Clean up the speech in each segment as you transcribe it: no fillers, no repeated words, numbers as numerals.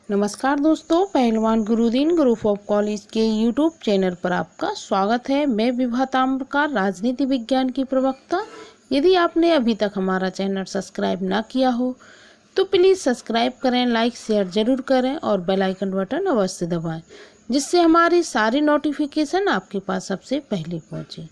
नमस्कार दोस्तों, पहलवान गुरुदीन ग्रुप ऑफ कॉलेज के यूट्यूब चैनल पर आपका स्वागत है। मैं विभा ताम्रकार, राजनीति विज्ञान की प्रवक्ता। यदि आपने अभी तक हमारा चैनल सब्सक्राइब ना किया हो तो प्लीज़ सब्सक्राइब करें, लाइक शेयर ज़रूर करें और बेल आइकन बटन अवश्य दबाएं, जिससे हमारी सारी नोटिफिकेशन आपके पास सबसे पहले पहुँचे।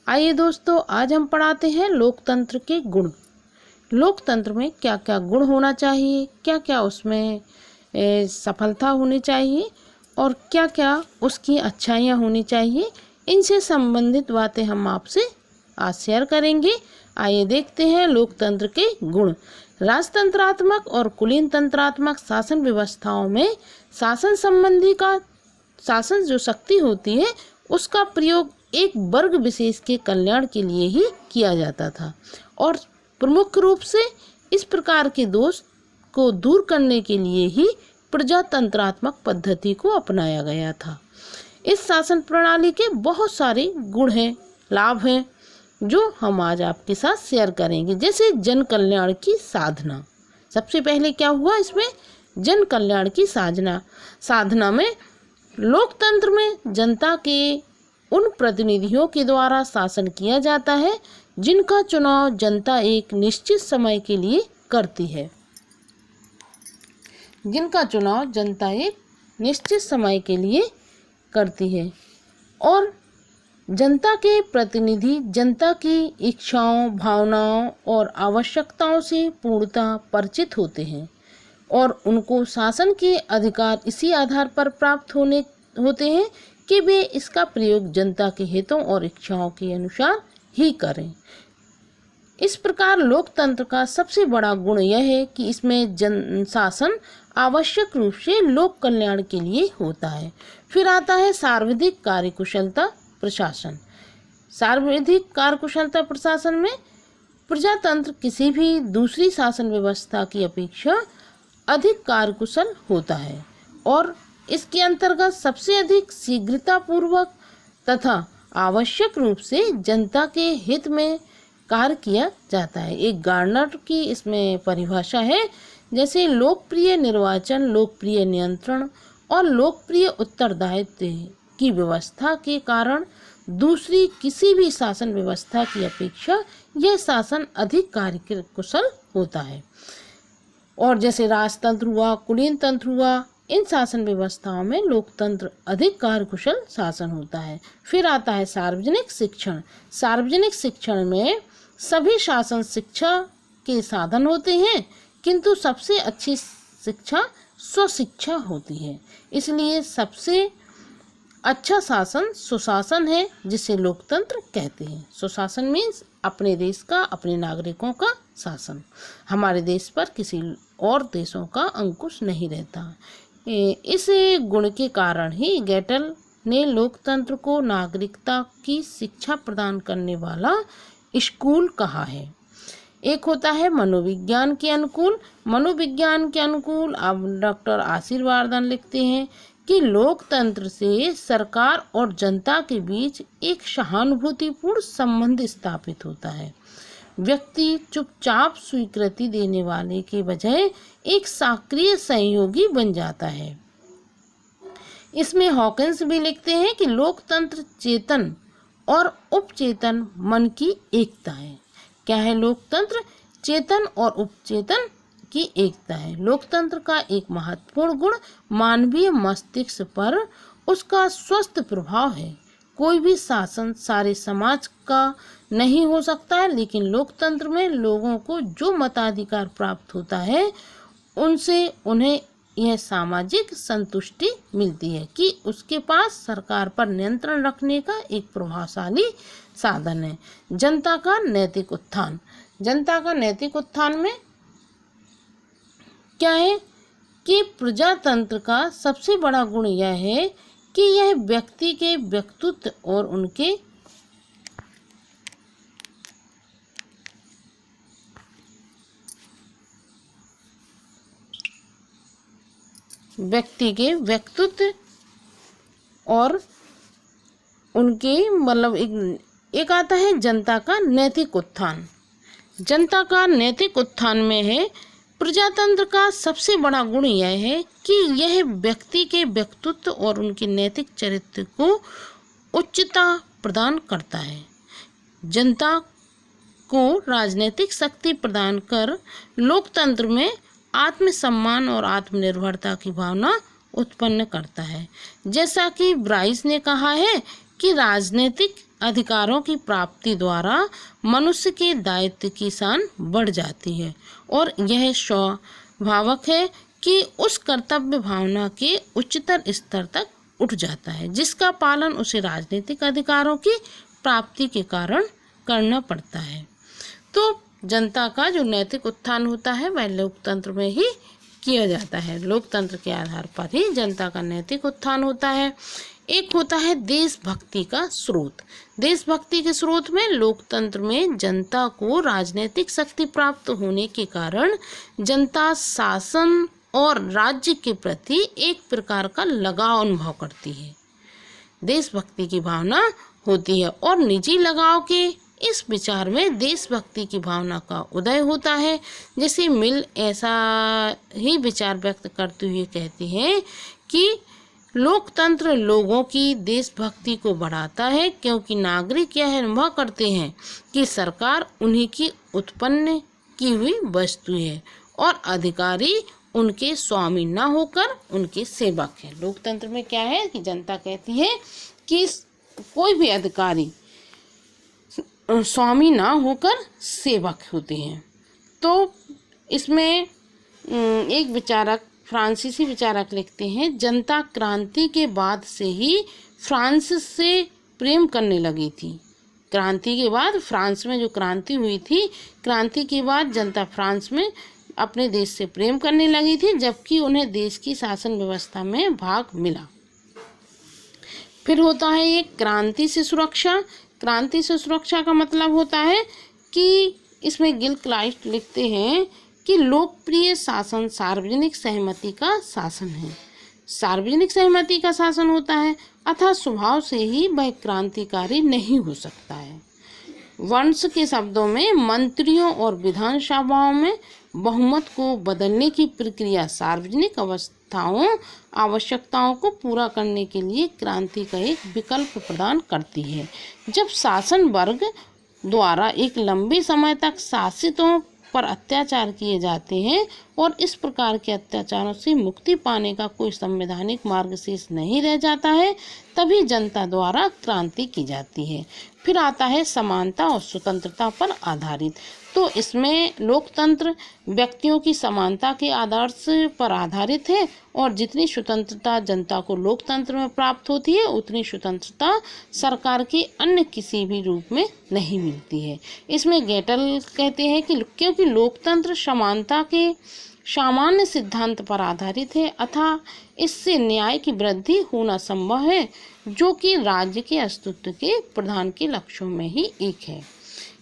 आइए दोस्तों, आज हम पढ़ाते हैं लोकतंत्र के गुण। लोकतंत्र में क्या क्या गुण होना चाहिए, क्या क्या उसमें सफलता होनी चाहिए और क्या क्या उसकी अच्छाइयाँ होनी चाहिए, इनसे संबंधित बातें हम आपसे आज शेयर करेंगे। आइए देखते हैं लोकतंत्र के गुण। राजतंत्रात्मक और कुलीन तंत्रात्मक शासन व्यवस्थाओं में शासन जो शक्ति होती है उसका प्रयोग एक वर्ग विशेष के कल्याण के लिए ही किया जाता था और प्रमुख रूप से इस प्रकार के दोष को दूर करने के लिए ही प्रजातंत्रात्मक पद्धति को अपनाया गया था। इस शासन प्रणाली के बहुत सारे गुण हैं, लाभ हैं, जो हम आज आपके साथ शेयर करेंगे। जैसे जन कल्याण की साधना। सबसे पहले क्या हुआ इसमें, जन कल्याण की साधना में लोकतंत्र में जनता के उन प्रतिनिधियों के द्वारा शासन किया जाता है जिनका चुनाव जनता एक निश्चित समय के लिए करती है। और जनता के प्रतिनिधि जनता की इच्छाओं, भावनाओं और आवश्यकताओं से पूर्णतः परिचित होते हैं और उनको शासन के अधिकार इसी आधार पर प्राप्त होते हैं कि वे इसका प्रयोग जनता के हितों और इच्छाओं के अनुसार ही करें। इस प्रकार लोकतंत्र का सबसे बड़ा गुण यह है कि इसमें जन शासन आवश्यक रूप से लोक कल्याण के लिए होता है। फिर आता है सर्वाधिक कार्यकुशलता प्रशासन। सर्वाधिक कार्यकुशलता प्रशासन में प्रजातंत्र किसी भी दूसरी शासन व्यवस्था की अपेक्षा अधिक कार्यकुशल होता है और इसके अंतर्गत सबसे अधिक शीघ्रतापूर्वक तथा आवश्यक रूप से जनता के हित में कार्य किया जाता है। एक गार्नर की इसमें परिभाषा है, जैसे लोकप्रिय निर्वाचन, लोकप्रिय नियंत्रण और लोकप्रिय उत्तरदायित्व की व्यवस्था के कारण दूसरी किसी भी शासन व्यवस्था की अपेक्षा यह शासन अधिक कार्यकुशल होता है। और जैसे राजतंत्र हुआ, कुलीन तंत्र हुआ, इन शासन व्यवस्थाओं में लोकतंत्र अधिक कार्यकुशल शासन होता है। फिर आता है सार्वजनिक शिक्षण। सार्वजनिक शिक्षण में सभी शासन शिक्षा के साधन होते हैं, किंतु सबसे अच्छी शिक्षा स्वशिक्षा होती है। इसलिए सबसे अच्छा शासन सुशासन है, जिसे लोकतंत्र कहते हैं। सुशासन मीन्स अपने देश का, अपने नागरिकों का शासन। हमारे देश पर किसी और देशों का अंकुश नहीं रहता। इस गुण के कारण ही गेटल ने लोकतंत्र को नागरिकता की शिक्षा प्रदान करने वाला स्कूल कहा है। एक होता है मनोविज्ञान के अनुकूल। मनोविज्ञान के अनुकूल अब डॉक्टर आशीर्वादन लिखते हैं कि लोकतंत्र से सरकार और जनता के बीच एक सहानुभूतिपूर्ण संबंध स्थापित होता है। व्यक्ति चुपचाप स्वीकृति देने वाले के बजाय एक सक्रिय सहयोगी बन जाता है। इसमें हॉकिंस भी लिखते हैं कि लोकतंत्र चेतन और उपचेतन मन की एकता है। क्या है लोकतंत्र? चेतन और उपचेतन की एकता है। लोकतंत्र का एक महत्वपूर्ण गुण मानवीय मस्तिष्क पर उसका स्वस्थ प्रभाव है। कोई भी शासन सारे समाज का नहीं हो सकता है, लेकिन लोकतंत्र में लोगों को जो मताधिकार प्राप्त होता है उनसे उन्हें यह सामाजिक संतुष्टि मिलती है कि उसके पास सरकार पर नियंत्रण रखने का एक प्रभावशाली साधन है। जनता का नैतिक उत्थान। जनता का नैतिक उत्थान में क्या है कि प्रजातंत्र का सबसे बड़ा गुण यह है कि यह व्यक्ति के व्यक्तित्व और उनके मतलब एक आता है जनता का नैतिक उत्थान। जनता का नैतिक उत्थान में है प्रजातंत्र का सबसे बड़ा गुण यह है कि यह व्यक्ति के व्यक्तित्व और उनके नैतिक चरित्र को उच्चता प्रदान करता है। जनता को राजनीतिक शक्ति प्रदान कर लोकतंत्र में आत्मसम्मान और आत्मनिर्भरता की भावना उत्पन्न करता है। जैसा कि ब्राइस ने कहा है कि राजनीतिक अधिकारों की प्राप्ति द्वारा मनुष्य के दायित्व की शान बढ़ जाती है और यह स्वाभाविक है कि उस कर्तव्य भावना के उच्चतर स्तर तक उठ जाता है जिसका पालन उसे राजनीतिक अधिकारों की प्राप्ति के कारण करना पड़ता है। तो जनता का जो नैतिक उत्थान होता है वह लोकतंत्र में ही किया जाता है। लोकतंत्र के आधार पर ही जनता का नैतिक उत्थान होता है। एक होता है देशभक्ति का स्रोत। देशभक्ति के स्रोत में लोकतंत्र में जनता को राजनीतिक शक्ति प्राप्त होने के कारण जनता शासन और राज्य के प्रति एक प्रकार का लगाव अनुभव करती है। देशभक्ति की भावना होती है और निजी लगाव के इस विचार में देशभक्ति की भावना का उदय होता है। जैसे मिल ऐसा ही विचार व्यक्त करते हुए कहती है कि लोकतंत्र लोगों की देशभक्ति को बढ़ाता है क्योंकि नागरिक यह अनुभव करते हैं कि सरकार उन्हीं की उत्पन्न की हुई वस्तु है और अधिकारी उनके स्वामी न होकर उनके सेवक है। लोकतंत्र में क्या है कि जनता कहती है कि कोई भी अधिकारी स्वामी ना होकर सेवक होते हैं। तो इसमें एक विचारक फ्रांसीसी विचारक लिखते हैं, जनता क्रांति के बाद से ही फ्रांस से प्रेम करने लगी थी। क्रांति के बाद फ्रांस में जो क्रांति हुई थी, क्रांति के बाद जनता फ्रांस में अपने देश से प्रेम करने लगी थी जबकि उन्हें देश की शासन व्यवस्था में भाग मिला। फिर होता है एक क्रांति से सुरक्षा। क्रांति से सुरक्षा का मतलब होता है कि इसमें गिल क्लाइस्ट लिखते हैं कि लोकप्रिय शासन सार्वजनिक सहमति का शासन है। सार्वजनिक सहमति का शासन होता है अतः स्वभाव से ही वह क्रांतिकारी नहीं हो सकता है। वंश के शब्दों में मंत्रियों और विधानसभाओं में बहुमत को बदलने की प्रक्रिया सार्वजनिक आवश्यकताओं को पूरा करने के लिए क्रांति का एक विकल्प प्रदान करती है। जब शासन वर्ग द्वारा एक लंबे समय तक शासितों पर अत्याचार किए जाते हैं और इस प्रकार के अत्याचारों से मुक्ति पाने का कोई संवैधानिक मार्ग शेष नहीं रह जाता है, तभी जनता द्वारा क्रांति की जाती है। फिर आता है समानता और स्वतंत्रता पर आधारित। तो इसमें लोकतंत्र व्यक्तियों की समानता के आदर्श पर आधारित है और जितनी स्वतंत्रता जनता को लोकतंत्र में प्राप्त होती है उतनी स्वतंत्रता सरकार के अन्य किसी भी रूप में नहीं मिलती है। इसमें गेटल कहते हैं कि क्योंकि लोकतंत्र समानता के सामान्य सिद्धांत पर आधारित है अतः इससे न्याय की वृद्धि होना संभव है जो कि राज्य के अस्तित्व के प्रधान के लक्ष्यों में ही एक है।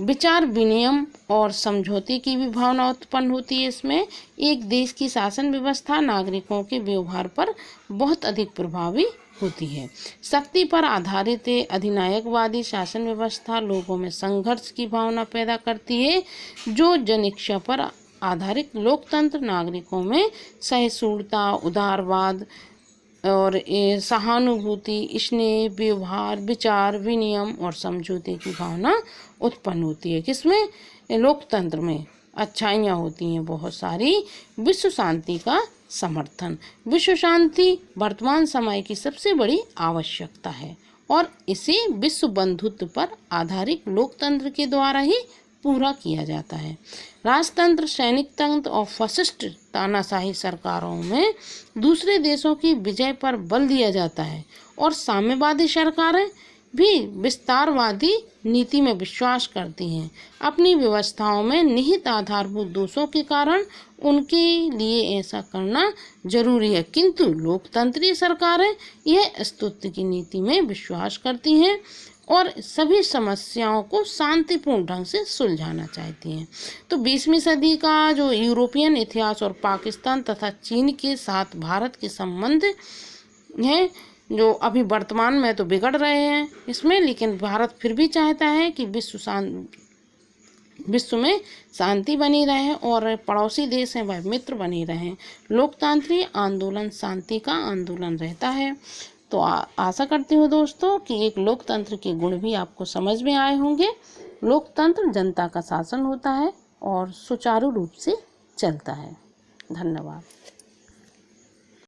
विचार विनिमय और समझौते की भी भावना उत्पन्न होती है। इसमें एक देश की शासन व्यवस्था नागरिकों के व्यवहार पर बहुत अधिक प्रभावी होती है। शक्ति पर आधारित अधिनायकवादी शासन व्यवस्था लोगों में संघर्ष की भावना पैदा करती है जो जनिक्षा पर आधारित लोकतंत्र नागरिकों में सहिष्णुता, उदारवाद और सहानुभूति, स्नेह, व्यवहार, विचार विनिमय और समझौते की भावना उत्पन्न होती है। किसमें? लोकतंत्र में अच्छाइयाँ होती हैं बहुत सारी। विश्व शांति का समर्थन। विश्व शांति वर्तमान समय की सबसे बड़ी आवश्यकता है और इसे विश्व बंधुत्व पर आधारित लोकतंत्र के द्वारा ही पूरा किया जाता है। राजतंत्र, सैनिक तंत्र और फसिस्ट तानाशाही सरकारों में दूसरे देशों की विजय पर बल दिया जाता है और साम्यवादी सरकारें भी विस्तारवादी नीति में विश्वास करती हैं। अपनी व्यवस्थाओं में निहित आधारभूत दोषों के कारण उनके लिए ऐसा करना जरूरी है, किंतु लोकतंत्रीय सरकारें यह अस्तित्व की नीति में विश्वास करती हैं और सभी समस्याओं को शांतिपूर्ण ढंग से सुलझाना चाहती हैं। तो 20वीं सदी का जो यूरोपियन इतिहास और पाकिस्तान तथा चीन के साथ भारत के संबंध हैं जो अभी वर्तमान में तो बिगड़ रहे हैं इसमें, लेकिन भारत फिर भी चाहता है कि विश्व में शांति बनी रहे और पड़ोसी देश हैं वह मित्र बने रहें। लोकतांत्रिक आंदोलन शांति का आंदोलन रहता है। तो आशा करती हूँ दोस्तों कि एक लोकतंत्र के गुण भी आपको समझ में आए होंगे। लोकतंत्र जनता का शासन होता है और सुचारू रूप से चलता है। धन्यवाद।